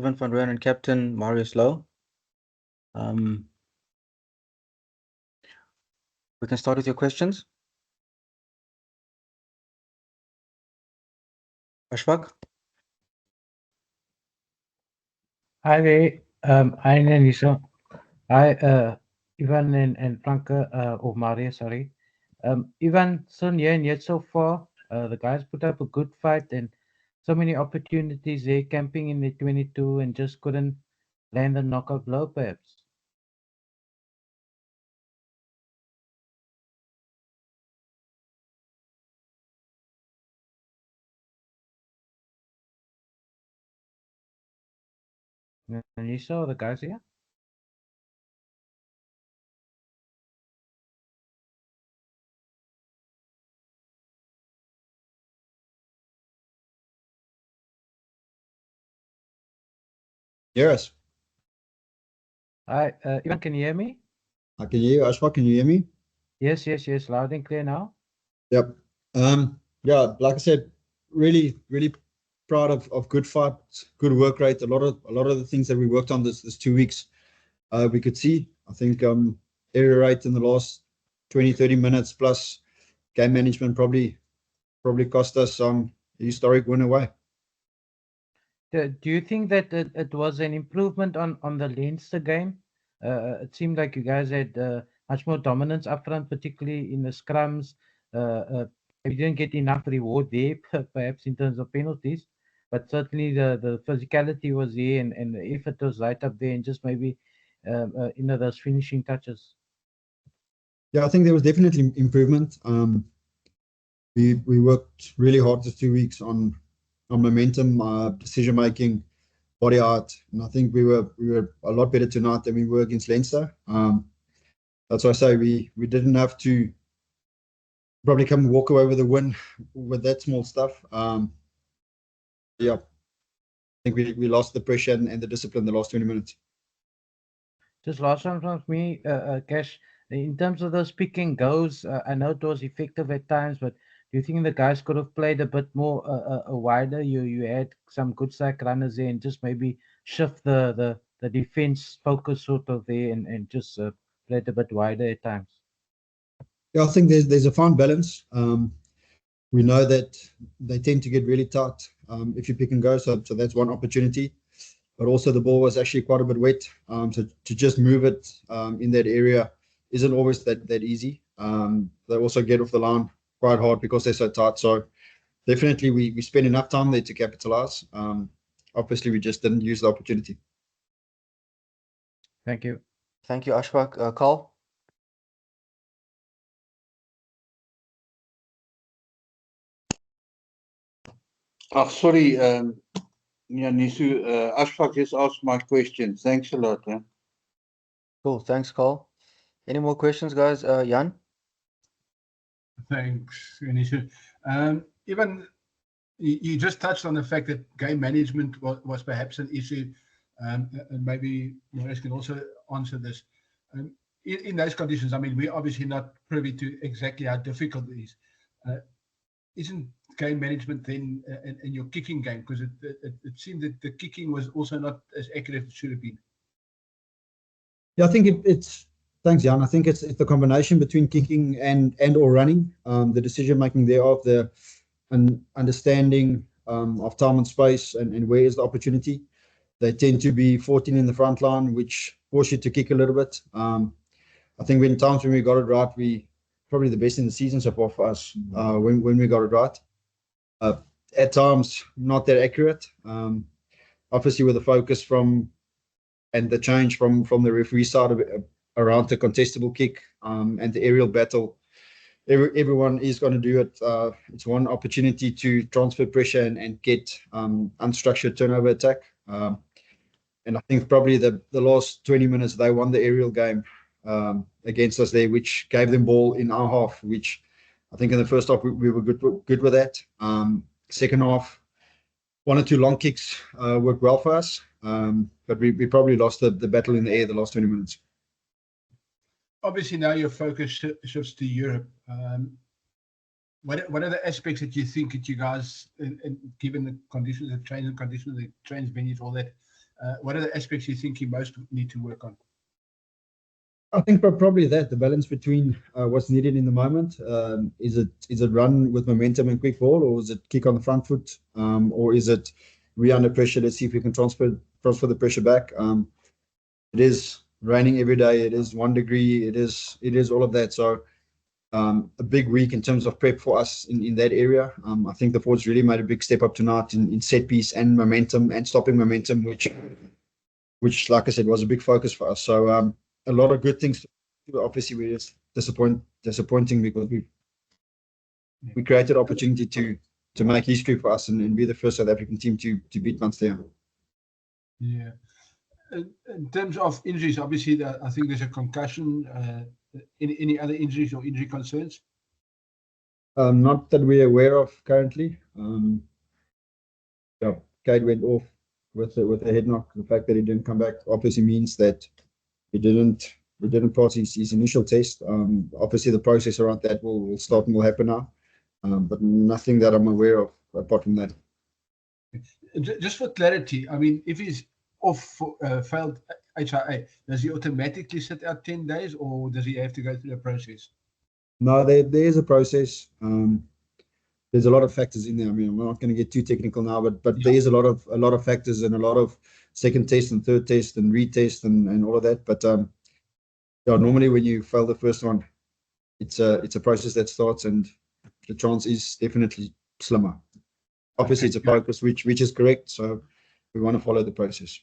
Kevin van Rooyen and captain Marius Louw. We can start with your questions. Ashfaq? Hi there. Hi Naniso. Hi Ivan and Franke or Maria, sorry. Ivan, Son, yeah, and yet so far, the guys put up a good fight and so many opportunities there, camping in the 22 and just couldn't land a knockout blow, perhaps. Naniso, the guys here? Yes, Hi, Ivan, can you hear me? I can hear you. Ashfaq, can you hear me? Yes, loud and clear now. Yep. Yeah, like I said, really proud of good fight, good work rate. A lot of the things that we worked on this 2 weeks, we could see. I think error rate in the last 20-30 minutes plus game management probably cost us a historic win away. Do you think that it was an improvement on the Leinster game? It seemed like you guys had much more dominance up front, particularly in the scrums. You didn't get enough reward there, perhaps in terms of penalties, but certainly the physicality was there and the effort was right up there, and just maybe those finishing touches. Yeah, I think there was definitely improvement. We worked really hard this 2 weeks on momentum, decision making, body art, and I think we were a lot better tonight than we were against Leinster. That's why I say we didn't have to probably come walk away with a win with that small stuff. Yeah, I think we lost the pressure and the discipline the last 20 minutes. Just last one from me, Cash. In terms of those pick and goes, I know it was effective at times, but do you think the guys could have played a bit more wider? You had some good sack runners there, and just maybe shift the defense focus sort of there, and just played a bit wider at times. Yeah, I think there's a fine balance. We know that they tend to get really tight if you pick and go, so that's one opportunity. But also the ball was actually quite a bit wet, so to just move it in that area isn't always that easy. They also get off the line quite hard because they're so tight. So definitely we spent enough time there to capitalize. Obviously, we just didn't use the opportunity. Thank you. Thank you, Ashfaq. Carl? Oh, sorry, Nisu, Ashfaq just asked my question. Thanks a lot. Cool. Thanks, Carl. Any more questions, guys? Jan? Thanks, Nisu. Even you just touched on the fact that game management was perhaps an issue, and maybe Marius can also answer this. In those conditions, I mean, we're obviously not privy to exactly how difficult it is. Isn't game management then in your kicking game? Because it seemed that the kicking was also not as accurate as it should have been. Yeah, I think it's thanks, Jan. I think it's the combination between kicking and or running, the decision making thereof, the understanding of time and space, and where is the opportunity. They tend to be 14 in the front line, which force you to kick a little bit. I think when times when we got it right, we probably the best in the season so far for us when we got it right. At times, not that accurate. Obviously, with the focus and the change from the referee side of it, around the contestable kick and the aerial battle, everyone is going to do it. It's one opportunity to transfer pressure and get unstructured turnover attack. And I think probably the last 20 minutes they won the aerial game against us there, which gave them ball in our half, which I think in the first half we were good with that. Second half, 1 or 2 long kicks worked well for us, but we probably lost the battle in the air the last 20 minutes. Obviously, now your focus shifts to Europe. What are the aspects that you think that you guys, and given the conditions, the training conditions, the trains venues, all that, what are the aspects you think you most need to work on? I think probably that the balance between what's needed in the moment. Is it run with momentum and quick ball, or is it kick on the front foot, or is it we under pressure? Let's see if we can transfer the pressure back. It is raining every day. It is 1 degree. It is all of that. So a big week in terms of prep for us in that area. I think the forwards really made a big step up tonight in set piece and momentum and stopping momentum, which like I said was a big focus for us. So a lot of good things. Obviously, we're just disappointing because we created opportunity to make history for us and be the first South African team to beat Munster. Yeah. In terms of injuries, obviously, I think there's a concussion. Any other injuries or injury concerns? Not that we're aware of currently. Yeah, Cade went off with a head knock. The fact that he didn't come back obviously means that he didn't pass his initial test. Obviously, the process around that will start and will happen now. But nothing that I'm aware of apart from that. Just for clarity, I mean, if he's off for failed HIA, does he automatically sit out 10 days or does he have to go through the process? No, there is a process. There's a lot of factors in there. I mean, I'm not going to get too technical now, but there is a lot of factors and a lot of second test and third test and retest and all of that. But yeah, normally when you fail the first one, it's a process that starts and the chance is definitely slimmer. Obviously, it's a focus which is correct, so we want to follow the process.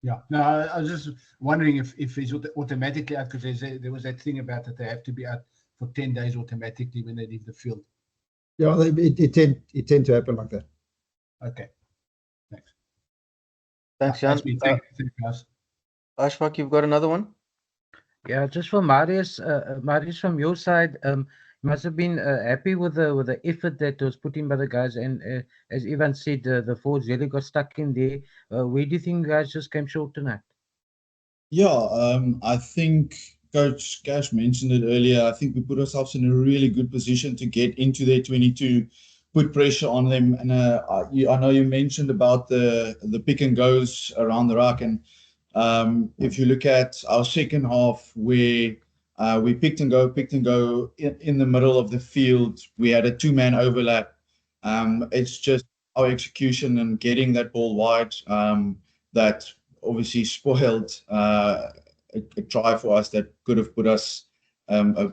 Yeah, no, I was just wondering if he's automatically out, because there was that thing about that they have to be out for 10 days automatically when they leave the field. Yeah, it tend to happen like that. Okay, thanks. Thanks, Jan. Thank you, guys. Ashfaq, you've got another one? Yeah, just for Marius, Marius, from your side, you must have been happy with the effort that was put in by the guys, and as Ivan said, the forwards really got stuck in there. Where do you think you guys just came short tonight? Yeah, I think Coach Cash mentioned it earlier. I think we put ourselves in a really good position to get into their 22, put pressure on them. And I know you mentioned about the pick and goes around the ruck. And if you look at our second half, where we picked and go in the middle of the field, we had a 2-man overlap. It's just our execution and getting that ball wide that obviously spoiled a try for us that could have put us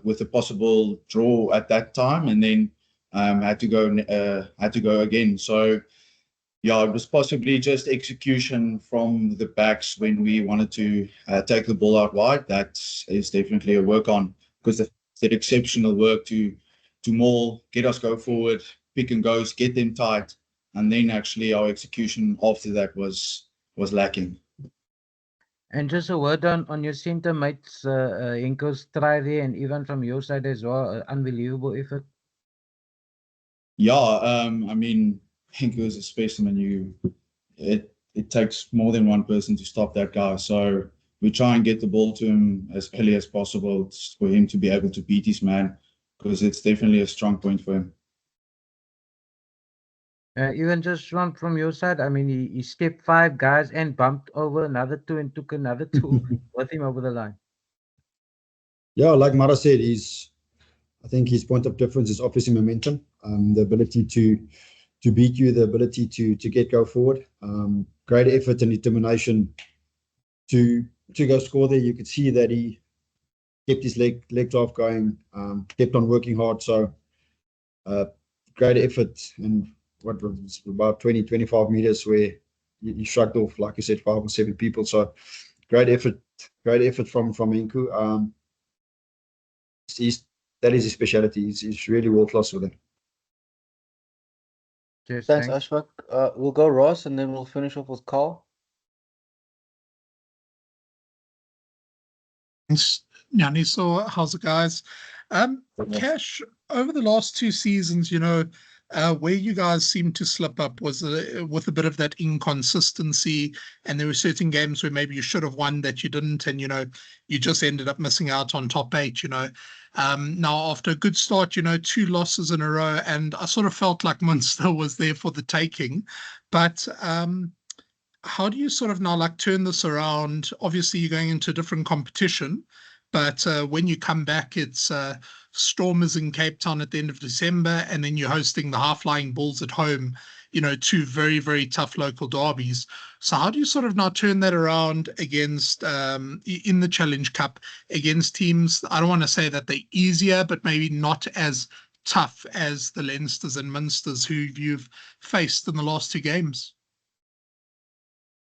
with a possible draw at that time, and then had to go again. So yeah, it was possibly just execution from the backs when we wanted to take the ball out wide. That is definitely a work on, because they did exceptional work to maul, get us go forward, pick and goes, get them tight, and then actually our execution after that was lacking. And just a word on your centre mates, Henko's try there, and even from your side as well, unbelievable effort. Yeah, I mean, Henko is a specimen. It takes more than one person to stop that guy. So we try and get the ball to him as early as possible for him to be able to beat his man, because it's definitely a strong point for him. Even just one from your side, I mean, he stepped 5 guys and bumped over another 2 and took another 2 with him over the line. Yeah, like Mara said, I think his point of difference is obviously momentum, the ability to beat you, the ability to go forward, great effort and determination to go score there. You could see that he kept his leg drive going, kept on working hard. So great effort, and what was about 20-25 meters where he shrugged off, like you said, 5 or 7 people. So great effort from Henko. That is his specialty. He's really world class with it. Cheers, Thanks, Ashfaq. We'll go Ross, and then we'll finish off with Carl. Thanks, Yanni. So how's it, guys? Cash, over the last 2 seasons, where you guys seem to slip up was with a bit of that inconsistency, and there were certain games where maybe you should have won that you didn't, and you just ended up missing out on top 8. Now after a good start, 2 losses in a row, and I sort of felt like Munster was there for the taking, but how do you sort of now like turn this around? Obviously, you're going into a different competition, but when you come back, it's Stormers in Cape Town at the end of December, and then you're hosting the Half-Flying Bulls at home, you know, two very, very tough local derbies. So how do you sort of now turn that around against, in the Challenge Cup, against teams, I don't want to say that they're easier, but maybe not as tough as the Leinsters and Munsters who you've faced in the last two games?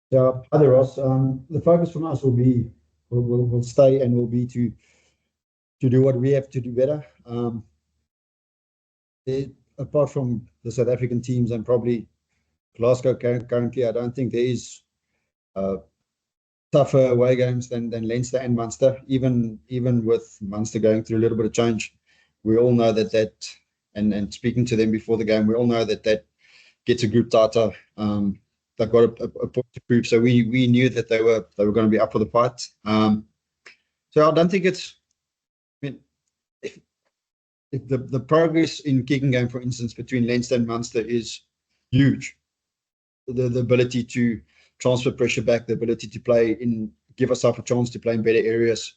Yeah, other Ross, the focus from us will stay and will be to do what we have to do better. Apart from the South African teams and probably Glasgow currently, I don't think there is tougher away games than Leinster and Munster. Even with Munster going through a little bit of change, we all know that and speaking to them before the game, we all know that gets a group tighter. They've got a point to prove, so we knew that they were going to be up for the fight. So I don't think it's. I mean, if the progress in kicking game, for instance, between Leinster and Munster is huge. The ability to transfer pressure back, the ability to give ourselves a chance to play in better areas.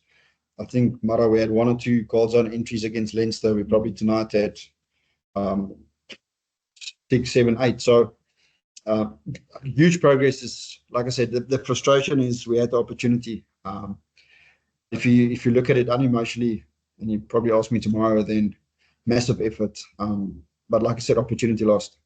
I think, Mara, we had 1 or 2 goal zone entries against Leinster. We probably tonight had 6, 7, 8. So huge progress is, like I said, the frustration is we had the opportunity. If you look at it unemotionally, and you probably ask me tomorrow, then massive effort. But like I said, opportunity lost.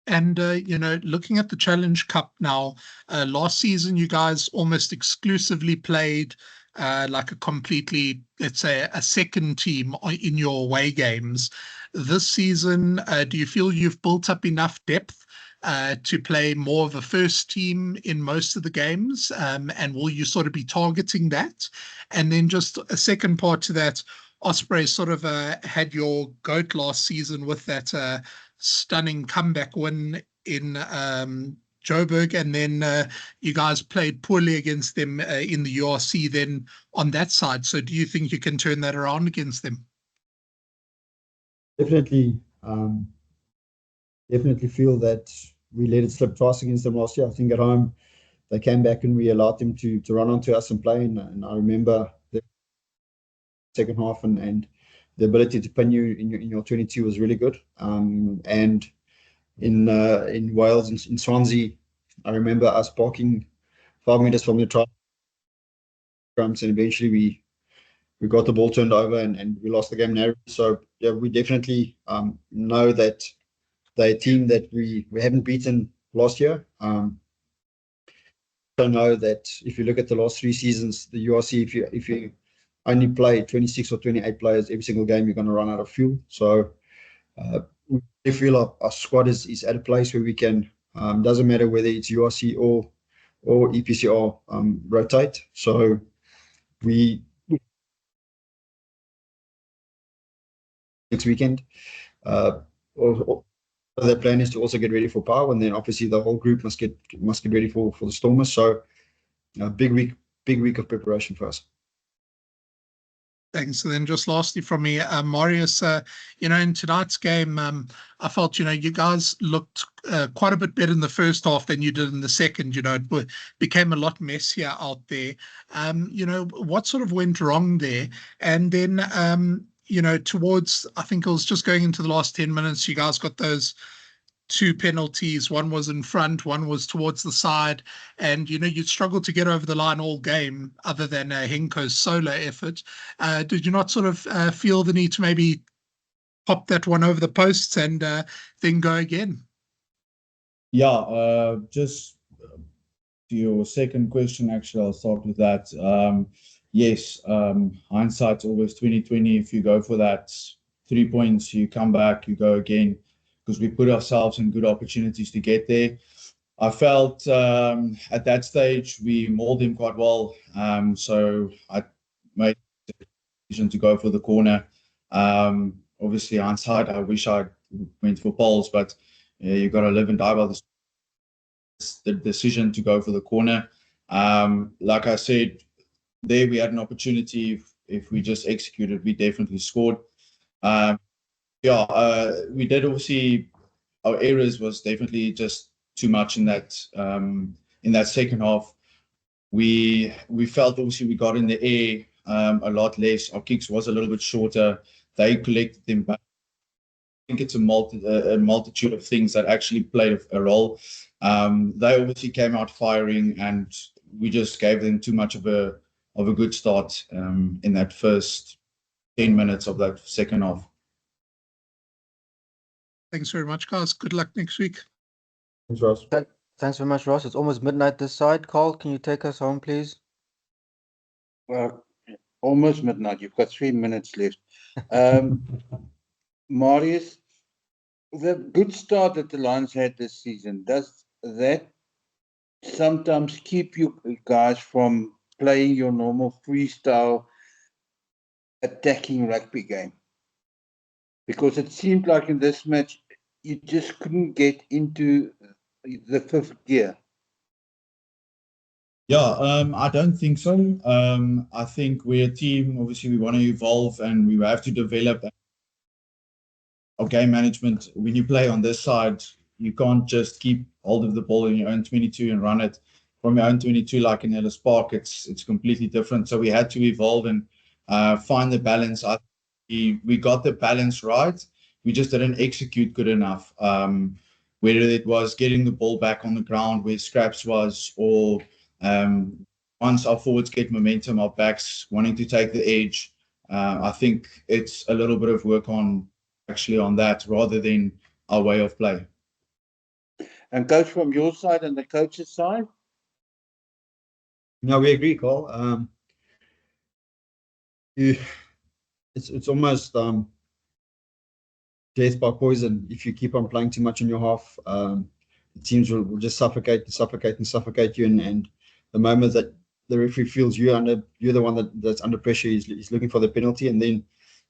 And, you know, looking at the Challenge Cup now, last season you guys almost exclusively played like a completely, let's say, a second team in your away games. This season, do you feel you've built up enough depth to play more of a first team in most of the games? And will you sort of be targeting that? And then just a second part to that, Osprey sort of had your GOAT last season with that stunning comeback win in Joburg, and then you guys played poorly against them in the URC then on that side. So do you think you can turn that around against them? Definitely feel that we let it slip twice against them last year. I think at home they came back and we allowed them to run onto us and play. And I remember the second half and the ability to pin you in your 22 was really good. And in Wales, in Swansea, I remember us parking 5 meters from the try scrums, and eventually we got the ball turned over and we lost the game narrowly. So yeah, we definitely know that they're a team that we haven't beaten last year. I know that if you look at the last 3 seasons, the URC, if you only play 26 or 28 players every single game, you're going to run out of fuel. So we feel our squad is at a place where we can, doesn't matter whether it's URC or EPCR, rotate. So next weekend, the plan is to also get ready for Power, and then obviously the whole group must get ready for the Stormers. So big week of preparation for us. Thanks. And then just lastly from me, Marius, you know, in tonight's game, I felt, you know, you guys looked quite a bit better in the first half than you did in the second. You know, it became a lot messier out there. You know, what sort of went wrong there? And then, you know, towards, I think it was just going into the last 10 minutes, you guys got those 2 penalties. One was in front, one was towards the side, and you know you struggled to get over the line all game, other than Henko's solo effort. Did you not sort of feel the need to maybe pop that one over the posts and then go again? Yeah, just to your second question, actually, I'll start with that. Yes, hindsight's always 20/20. If you go for that 3 points, you come back, you go again, because we put ourselves in good opportunities to get there. I felt at that stage we mauled him quite well. So I made the decision to go for the corner. Obviously, hindsight, I wish I went for poles, but you've got to live and die by the decision to go for the corner. Like I said, there we had an opportunity. If we just executed, we definitely scored. We did obviously, our errors was definitely just too much in that second half. We felt obviously we got in the air a lot less. Our kicks was a little bit shorter. They collected them back. I think it's a multitude of things that actually played a role. They obviously came out firing, and we just gave them too much of a good start in that first 10 minutes of that second half. Thanks very much, guys. Good luck next week. Thanks, Ross. Thanks very much, Ross. It's almost midnight this side. Carl, can you take us home, please? Well, almost midnight. You've got 3 minutes left. Marius, the good start that the Lions had this season, does that sometimes keep you guys from playing your normal freestyle attacking rugby game? Because it seemed like in this match, you just couldn't get into the fifth gear. Yeah, I don't think so. I think we're a team, obviously we want to evolve and we have to develop our game management. When you play on this side, you can't just keep hold of the ball in your own 22 and run it from your own 22 like in Ellis Park. It's completely different. So we had to evolve and find the balance. We got the balance right. We just didn't execute good enough. Whether it was getting the ball back on the ground where Scraps was, or once our forwards get momentum, our backs wanting to take the edge. I think it's a little bit of work on that rather than our way of play. And coach, from your side and the coach's side? No, we agree, Carl. It's almost death by poison. If you keep on playing too much in your half, teams will just suffocate you. And the moment that the referee feels you're the one that's under pressure, he's looking for the penalty, and then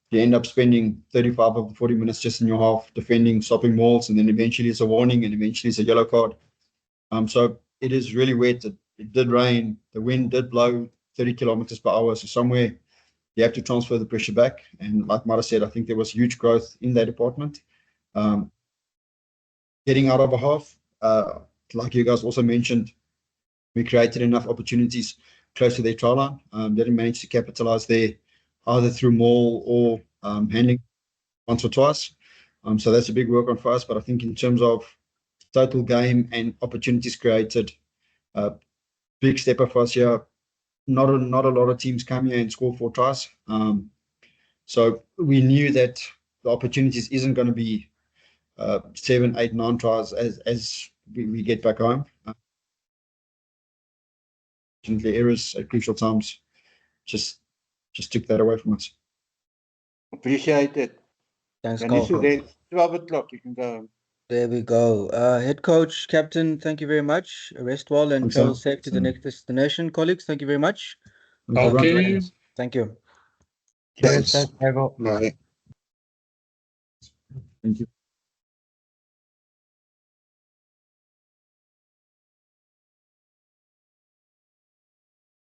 you end up spending 35 of the 40 minutes just in your half defending, stopping mauls, and then eventually it's a warning, and eventually it's a yellow card. So it is really wet. It did rain. The wind did blow 30 kilometers per hour. So somewhere you have to transfer the pressure back. And like Mara said, I think there was huge growth in that department. Getting out of a half, like you guys also mentioned, we created enough opportunities close to their try line. Didn't manage to capitalize there, either through maul or handling once or twice. So that's a big work on for us. But I think in terms of total game and opportunities created, big step up for us here. Not a lot of teams come here and score 4 tries. So we knew that the opportunities isn't going to be 7, 8, 9 tries as we get back home. Errors at crucial times just took that away from us. Appreciate it. Thanks, And Carl. it's 12 o'clock. You can go home. There we go. Head coach, captain, thank you very much. Rest well and Thanks, travel Sam. safe to the next destination. Colleagues, thank you very much. Okay. Thank you. Cheers, guys. Have a- Bye. Thank you.